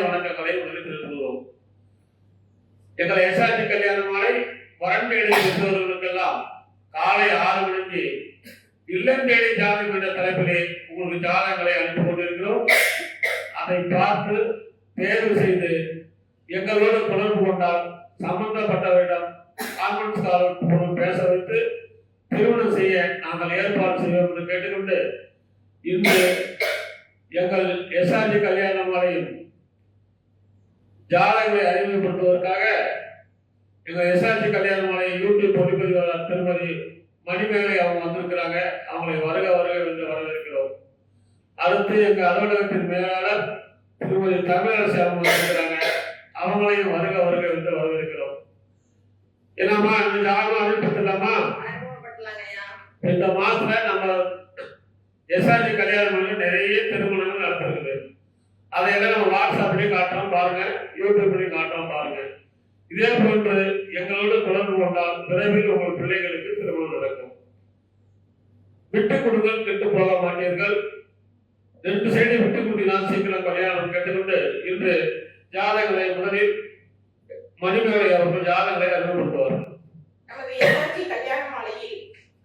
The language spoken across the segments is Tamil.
வணக்கங்களை தெரிவித்துள்ளோம். எங்களை எஸ்ஆர்டி கல்யாண மாலை வரன்மேடை பெற்றோர்களுக்கெல்லாம் காலை 6 மணிக்கு இல்லம் தேடி ஜாதகம் என்ற தலைப்பிலே உங்களுக்கு ஜாதகங்களை அனுப்பி கொண்டிருக்கிறோம். அதை பார்த்து தேர்வு செய்து எங்களோடு தொடர்பு கொண்டால் சம்பந்தப்பட்டவரிடம் கான்ஃபரன்ஸ் கால் பேச வைத்து திருமணம் செய்ய நாங்கள் ஏற்பாடு செய்வோம் என்று கேட்டுக்கொண்டு, இன்று எங்கள் எஸ்ஆர்டி கல்யாண மாலையில் ஜாதகங்களை அறிமுகப்படுத்துவதற்காக எங்கள் எஸ்ஆர்டி கல்யாண மாலை யூடியூப் ஒளிப்பதிவாளர் திருமதி மணிமேகலை அவங்க வந்திருக்கிறாங்க. அவங்களை வருக வருக என்று வரவேற்கிறோம். அடுத்து எங்கள் அலுவலகத்தின் மேலாளர் திருமதி தமிழரசி அவங்க வந்திருக்கிறாங்க. அவங்களையும் வருக வருக என்று வரவேற்கிறோம். என்னம்மா இந்த ஜாதகம் அறிமுகப்படுத்தலாமா? இந்த மாசத்துல நம்ம எஸ்ஆர்டி கல்யாண மாலையில் நிறைய திருமணங்கள் நடத்திருக்குது. அதையெல்லாம் நம்ம வாட்ஸ்அப்லையும் காட்டுறோம் பாருங்க, யூடியூப்லையும் காட்டுறோம் பாருங்க. இதே போன்று எங்களோடு தொடர்பு கொண்டால் விரைவில் உங்கள் பிள்ளைகளுக்கு திருமணம் நடக்கும். விட்டு கொடுங்கள், கெட்டு போக மாட்டீர்கள். 2 சைடு விட்டு கொடுத்தினால் சீக்கிரம் கல்யாணம் கேட்டுக்கொண்டு இன்று ஜாதகங்களை முதலில் மணிமேகலை அவர்கள் ஜாதகங்களை அறிமுகப்படுத்துவார்கள். நமது எஸ்ஆர்டி கல்யாண மாலையில்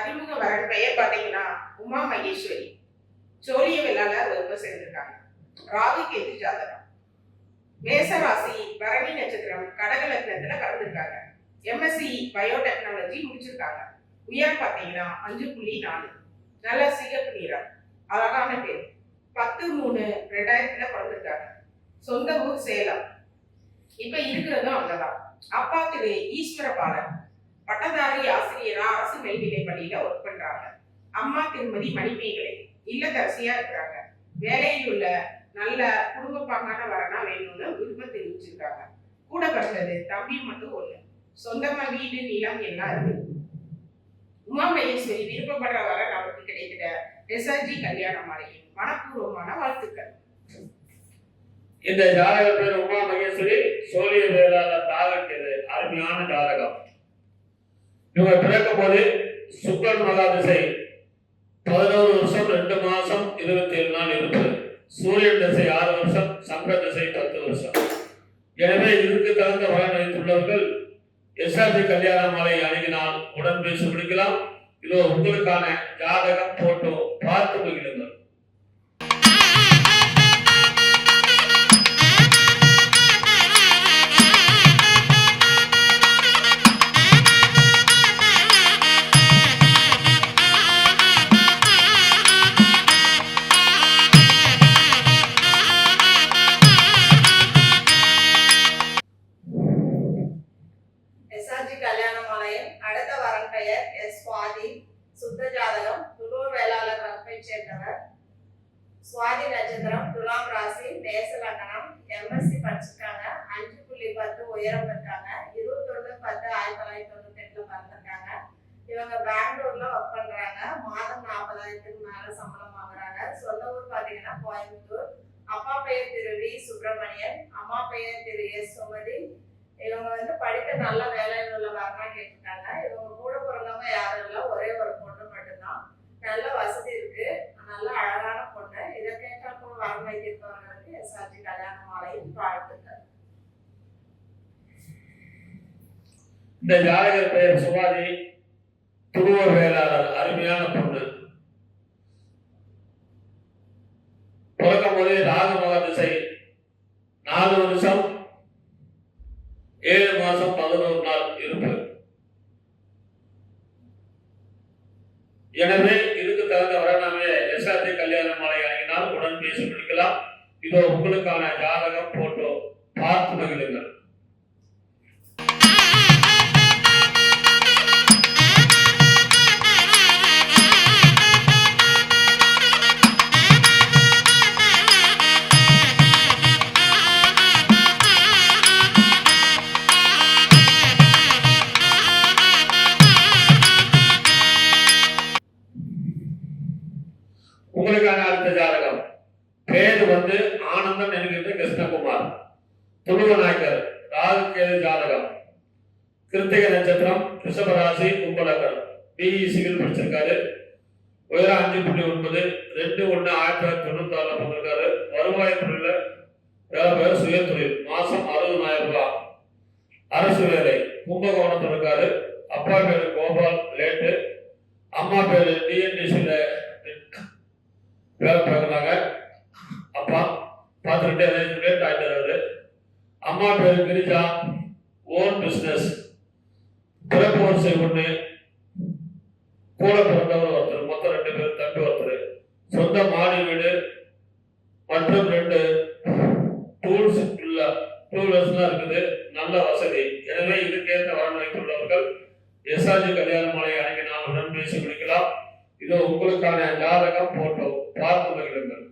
அறிமுக வரன் பெயர் பார்த்தீங்கன்னா உமா மகேஸ்வரி. சோழிய வெள்ளாளர் வகுப்பு சேர்ந்திருக்காங்க. ராகு கேது ஜாதகம். மேசராசி, பரணி நட்சத்திரம், கடக லக்னத்துல கலந்துருக்காங்க. எம்எஸ்சி பயோடெக்னாலஜி முடிச்சிருக்காங்க. உயரம் பார்த்தீங்கன்னா 5.4. நல்ல சிகப்பு நிறம், அழகான பேர். 10/3/2000 பிறந்திருக்காங்க. சொந்த ஊர் சேலம். இப்ப இருக்கிறதும் அங்கதான். அப்பா திரு ஈஸ்வரபாலன் பட்டதாரி ஆசிரியரா அரசு மேல்நிலை பள்ளியில ஒர்க் பண்றாங்க. அம்மா திருமதி மணிமேகலை இல்லத்தரசியா இருக்கிறாங்க. வேலையில் உள்ள நல்ல குடும்பப்பாங்கான வரனா வேணும்னு விருப்பம் தெரிவிச்சிருக்காங்க. கூட பிறந்தது தம்பி மட்டும் 1. சொந்தமா வீடு நிலம் எல்லாம் இருக்கு. உமா மகேஸ்வரி விருப்பப்படுற வரன் அவருக்கு கிடைக்கிற எஸ்ஆர்டி கல்யாண மாலையின் மனப்பூர்வமான வாழ்த்துக்கள். இந்த ஜாதக பேர் உமா மகேஸ்வரி, சோழிய வேளாளர் தாகக்கியது. அருமையான ஜாதகம். இவங்க பிறக்கும் போது சுக்கரன் மகாதிசை 11 வருஷம் 2 மாசம் 27 நாள் இருப்பது. சூரியன் திசை 6 வருஷம், சந்திர திசை 10 வருஷம். எனவே இதற்கு தகுந்த வரன் வைத்துள்ளவர்கள் எஸ்ஆர்டி கல்யாண மாலை அணுகினால் உடன் பேசி முடிக்கலாம். இதோ உங்களுக்கான ஜாதகம் போட்டோ பார்த்து மகிழுங்கள். சுவாதி நட்சத்திரம், துலாம் ராசி, மேச லக்னம், எம்எஸ்சி படிச்சிருக்காங்க. 5.10 உயரம் இருக்காங்க. 21/10/1998 பிறந்திருக்காங்க. இவங்க பெங்களூர்ல ஒர்க் பண்றாங்க. மாதம் 40,000க்கு மேல சம்பளம் வாங்குறாங்க. சொந்த ஊர் பாத்தீங்கன்னா கோயம்புத்தூர். அப்பா பெயர் திரு வி சுப்பிரமணியன், அம்மா பெயர் திரு எஸ் சுமதி. இவங்க படிக்க நல்ல வேலையில் உள்ள வரனா கேட்டிருக்காங்க. இவங்க கூட பிறந்தவங்க யாரும் இல்லை, ஒரே ஒரு பொண்ணு மட்டும்தான். நல்ல வசதி இருக்கு, நல்ல அழகான பொண்ணு. இதை கேட்டால் கூட வரம் வைத்திருப்பவர்களுக்கு எஸ்ஆர்டி கல்யாண மாலையின் வாழ்த்துக்கள். இந்த ஜாதகர் பெயர் சுவாதி, துருவ வேளாளர். அருமையான பொண்ணு. பிறக்கும் போதே ராகு மகாதிசை 4 வருஷம் 7 மாசம் 11 நாள் இருப்பு. எனவே இதுக்கு தகுந்த வரனாமே எஸ்ஆர்டி கல்யாண மாலை அணுகினால் உடன் பேசி முடிக்கலாம். இதோ உங்களுக்கான ஜாதகம் போட்டோ பார்த்து மகிழுங்கள். உங்களுக்கான அடுத்த ஜாதகம் பேரு ஆனந்தன் என்கின்ற கிருஷ்ணகுமார். துருவநாயக்கர். ராகு கேது ஜாதகம். கிருத்திகை நட்சத்திரம், ரிஷபராசி, கும்பலக்கர். பிஇ சிவில் படிச்சிருக்காரு. உயரம் 5.9. 2/1/1996 பிறந்திருக்காரு. வருவாய் துறையில வேலை பேர் சுயதொழில், மாசம் 60,000 ரூபாய். அரசு வேலை, கும்பகோணத்தில் இருக்காரு. அப்பா பேரு கோபால், லேட்டு. அம்மா பேரு டிஎன்டிசியில வேலை பார்க்குறாங்க. அப்பா பார்த்துக்கிட்டே லேட் ஆகிட்டாரு. அம்மா பேரு கிரிஜா, ஓன் பிசினஸ். பிறப்பு வரிசை 1, கூட பிறந்தவர் ஒருத்தர், மொத்தம் 2 பேர், தம்பி ஒருத்தர். சொந்த மாடி வீடு மற்றும் 2 டூல்ஸ்லாம் இருக்குது, நல்ல வசதி. எனவே இதுக்கேற்ற வரன் வைத்துள்ளவர்கள் எஸ்ஆர்ஜி கல்யாண மாலை அன்னைக்கு நாம் உடன் பேசி முடிக்கலாம். இது உங்களுக்கான ஜாதகம் போட்டோ பார்த்து மகிழுங்கள்.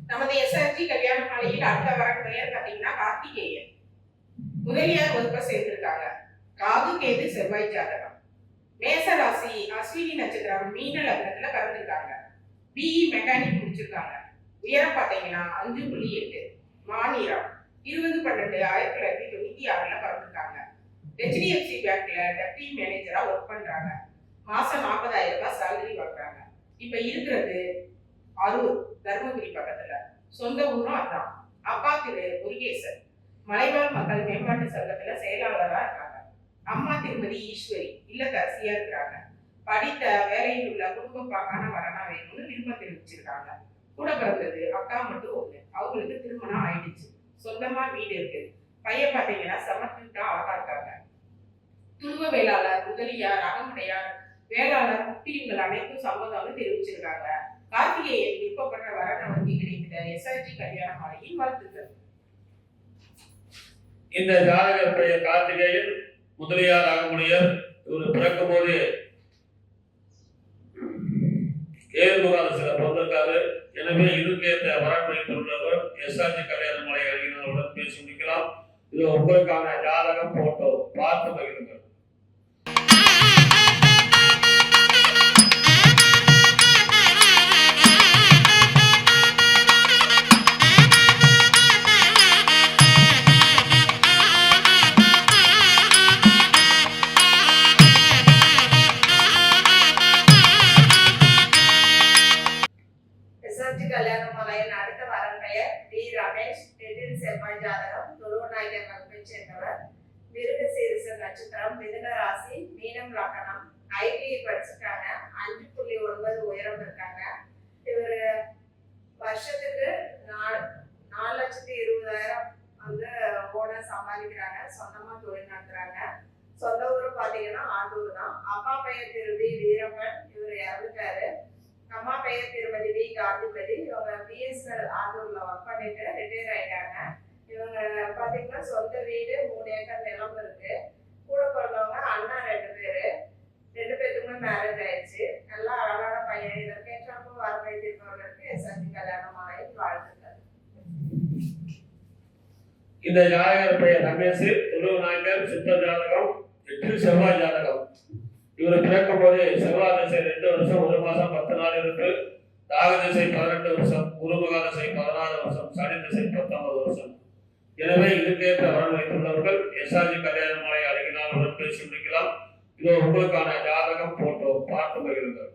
நமது எஸ்ஆர்ஜி கல்யாண மாலையில் அடுத்த வரன் பெயர் பார்த்தீங்கன்னா கார்த்திகேயன். முதலியார் வகுப்பை சேர்ந்திருக்காங்க. ராகு கேது செவ்வாய் ஜாதகம். மேச ராசி, அஸ்வினி நட்சத்திரம், மீன லக்னத்துல பிறந்திருக்காங்க. பிஇ மெக்கானிக் முடிச்சிருக்காங்க. உயரம் பார்த்தீங்கன்னா 5.8. மாநிலம் 20/12/1996 பிறந்திருக்காங்க. HDFC பேங்க்ல டெப்டி மேனேஜரா ஒர்க் பண்றாங்க. மாசம் 40,000 ரூபாய் சேலரி வாங்குறாங்க. இப்ப இருக்கிறது அரூர், தர்மபுரி பக்கத்துல. சொந்த ஊரும் அதான். அப்பா திரு முருகேசன், மலைவாழ் மக்கள் மேம்பாட்டு சங்கத்துல செயலாளரா இருக்காங்க. அம்மா திருமதி ஈஸ்வரி, இல்லத்தரசியா இருக்கிறாங்க. படித்த வேலையில் உள்ள குடும்பப்பாக்கான வரனா வேணும்னு விருப்பம் தெரிவிச்சிருக்காங்க. கூட பிறந்தது அக்கா மட்டும் 1. அவங்களுக்கு திருமணம் ஆயிடுச்சு. சொந்தமா வீடு இருக்கு. பையன் பார்த்தீங்கன்னா சமர்ப்பிட்டா அழகா இருக்காங்க. துருவ வேளாளர், முதலியார், அகமுடையார், வேளாளர், முட்டியங்கள் அனைத்தும் சம்மதம்னு தெரிவிச்சிருக்காங்க. கார்த்திகேயன் விருப்பப்பட்ட வரன் அவருக்கு கிடைத்த எஸ்ஆர்ஜி கல்யாண மாலையின் வாழ்த்துக்கள். இந்த ஜாதகர் பெயர் கார்த்திகேயன், முதலியார், அகமுடையார். இவர் பிறக்கும் போது ஏழுமுகாதசில பிறந்திருக்காரு. எனவே இதுக்கேற்ற வரன் வைத்துள்ளவர் எஸ்ஆர்ஜி கல்யாண மாலை அருகினருடன் பேசி முடிக்கலாம். இது உங்களுக்கான ஜாதகம் போட்டோ பார்த்து மகிழுங்கள். எஸ்ஆர்ஜி கல்யாண மாலையின் அடுத்த வரன் பெயர் டி ரமேஷ். எதிர் செவ்வாய் ஜாதகம். துருவநாயகர் வகுப்பை சேர்ந்தவர். மிருகசீரிஷ நட்சத்திரம், மிதுன ராசி, மீனம் லக்னம். ஐடிஐ படிச்சிருக்காங்க. 5.9 உயரம் இருக்காங்க. இவர் வருஷத்துக்கு 4,20,000 வந்து ஓனர் சம்பாதிக்கிறாங்க. சொந்தமா தொழில் நடத்துறாங்க. சொந்த ஊர் பாத்தீங்கன்னா ஆத்தூர் தான். அப்பா பெயர் திரு வி வீரப்பன், இவர் இறந்துட்டாரு. அம்மா பெயர் திருமதி வி காந்திபதி. இவங்க பிஎஸ்எல் ஆத்தூர்ல ஒர்க் பண்ணிட்டு ரிட்டையர் ஆயிட்டாங்க. இவங்க பாத்தீங்கன்னா சொந்த வீடு, 3 ஏக்கர் நிலம் இருக்கு. கூட பிறந்தவங்க அண்ணா 2 பேரு. 2 பேருக்குமே மேரேஜ் ஆயிடுச்சு. நல்லா அழகான பையன். இதற்கேற்றாப்பும் வர வைத்திருப்பவர்களுக்கு எஸ்ஆர்ஜி கல்யாண மாலையின் வாழ்த்துக்கள். இந்த ஜாதகர் பெயர் ரமேஷ், துருவநாயகர், சித்த ஜாதகம், 8 செவ்வாய் ஜாதகம். இவர் பிறக்கும் போது செவ்வாய் திசை 2 வருஷம் 1 மாசம் 10 நாள் இருக்கு. ராகு திசை 12 வருஷம், குருமகா திசை 16 வருஷம், சனி திசை 19 வருஷம். எனவே இதுக்கேற்ற வரன் வைத்துள்ளவர்கள் எஸ்ஆர்ஜி கல்யாண மாலை அருகினால் உடன் பேசி முடிக்கலாம். இது உங்களுக்கான ஜாதகம் போட்டோ பார்த்து மகிழுங்கள்.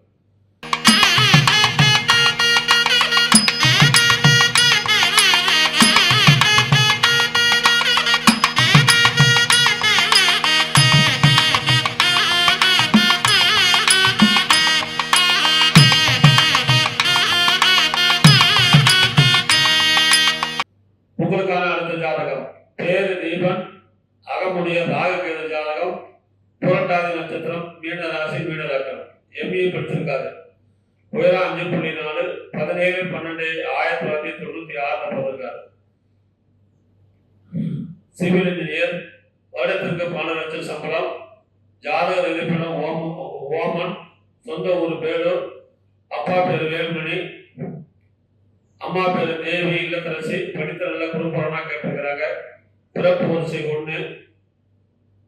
உங்களுக்கான அடுத்த ஜாதகம் பேரு தீபன், அகமுடைய ராகு கேது ஜாதகம். புரட்டாதி நட்சத்திரம், மீன ராசி, மீன லக்னம். எம்பிஏ படிச்சிருக்காரு. உயரம் 5.4. 17/12/1996 பிறந்திருக்காரு. Civil engineer. வருடத்திற்கு 12 லட்சம் சம்பளம். ஜாதக இருப்பிடம் ஓமன். சொந்த ஊர் பேரூர். அப்பா பேரு வேலுமணி, அம்மா பேரு தேவி, இல்லத்தரசி. படித்த நல்ல குடும்பம்னா கேட்டிருக்கிறாங்க. பிறப்பு வரிசை 1.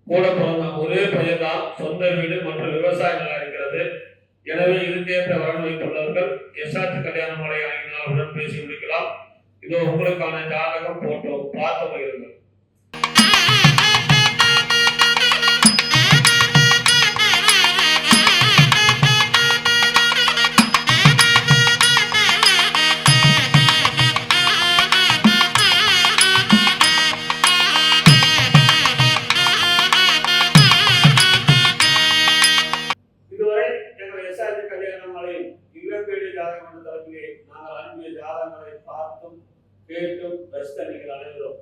கூட பிறந்த ஒரே பையன் தான். சொந்த வீடு மற்றும் விவசாய நிலம் இருக்கிறது. எனவே இதுக்கேற்ற வரன் வைத்துள்ளவர்கள் எஸ்ஆர்டி கல்யாண மாலை அணியினால் உடன் பேசி முடிக்கலாம். இதோ உங்களுக்கான ஜாதகம் போட்டோ பார்த்து மகிழுங்கள். இதுவரை எங்கள் எஸ்ஆர்டி கல்யாண மாலை இளம்பேடி ஜாதகம் என்ற தலைப்பிலே நாங்கள் அனுப்பிய ஜாதகங்களை பார்த்தும் கேட்டும் ரசித்த நீங்கள் அனைவரும்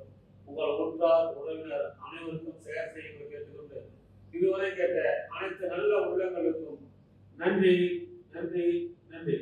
உங்கள் உற்றார் உறவினர் அனைவருக்கும் ஷேர் செய்ய கேட்டுக்கொண்டு இதுவரை கேட்ட அனைத்து நல்ல உள்ளங்களுக்கும் நன்றி நன்றி நன்றி.